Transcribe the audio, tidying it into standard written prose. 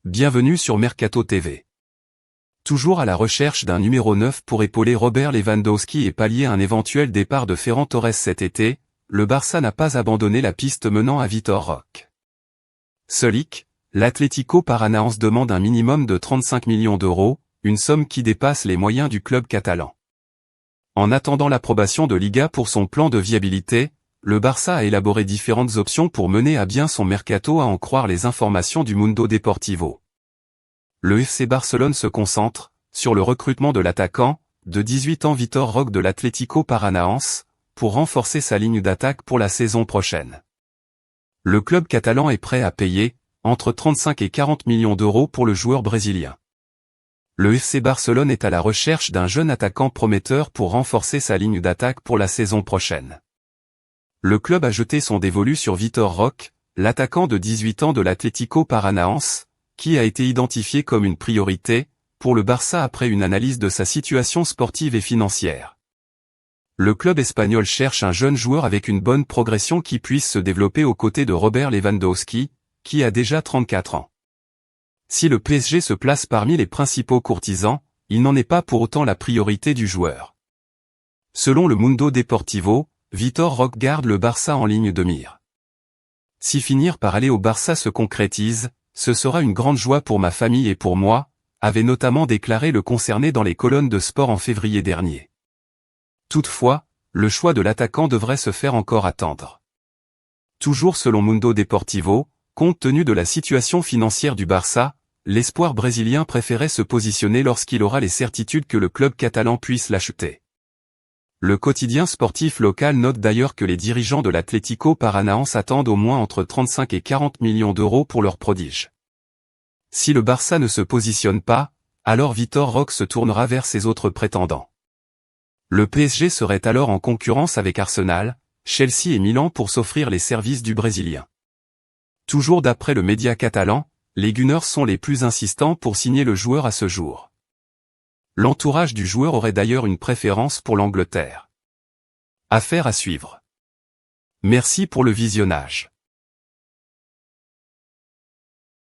Bienvenue sur Mercato TV. Toujours à la recherche d'un numéro 9 pour épauler Robert Lewandowski et pallier un éventuel départ de Ferran Torres cet été, le Barça n'a pas abandonné la piste menant à Vitor Roque. Solic, l'Atlético Paranaense demande un minimum de 35 millions d'euros, une somme qui dépasse les moyens du club catalan. En attendant l'approbation de Liga pour son plan de viabilité, le Barça a élaboré différentes options pour mener à bien son mercato à en croire les informations du Mundo Deportivo. Le FC Barcelone se concentre sur le recrutement de l'attaquant, de 18 ans Vitor Roque de l'Atlético Paranaense, pour renforcer sa ligne d'attaque pour la saison prochaine. Le club catalan est prêt à payer entre 35 et 40 millions d'euros pour le joueur brésilien. Le FC Barcelone est à la recherche d'un jeune attaquant prometteur pour renforcer sa ligne d'attaque pour la saison prochaine. Le club a jeté son dévolu sur Vitor Roque, l'attaquant de 18 ans de l'Atlético Paranaense, qui a été identifié comme une priorité pour le Barça après une analyse de sa situation sportive et financière. Le club espagnol cherche un jeune joueur avec une bonne progression qui puisse se développer aux côtés de Robert Lewandowski, qui a déjà 34 ans. Si le PSG se place parmi les principaux courtisans, il n'en est pas pour autant la priorité du joueur. Selon le Mundo Deportivo, Vitor Roque garde le Barça en ligne de mire. Si finir par aller au Barça se concrétise, ce sera une grande joie pour ma famille et pour moi, avait notamment déclaré le concerné dans les colonnes de sport en février dernier. Toutefois, le choix de l'attaquant devrait se faire encore attendre. Toujours selon Mundo Deportivo, compte tenu de la situation financière du Barça, l'espoir brésilien préférait se positionner lorsqu'il aura les certitudes que le club catalan puisse l'acheter. Le quotidien sportif local note d'ailleurs que les dirigeants de l'Atlético Paranaense attendent au moins entre 35 et 40 millions d'euros pour leur prodige. Si le Barça ne se positionne pas, alors Vitor Roque se tournera vers ses autres prétendants. Le PSG serait alors en concurrence avec Arsenal, Chelsea et Milan pour s'offrir les services du Brésilien. Toujours d'après le média catalan, les Gunners sont les plus insistants pour signer le joueur à ce jour. L'entourage du joueur aurait d'ailleurs une préférence pour l'Angleterre. Affaire à suivre. Merci pour le visionnage.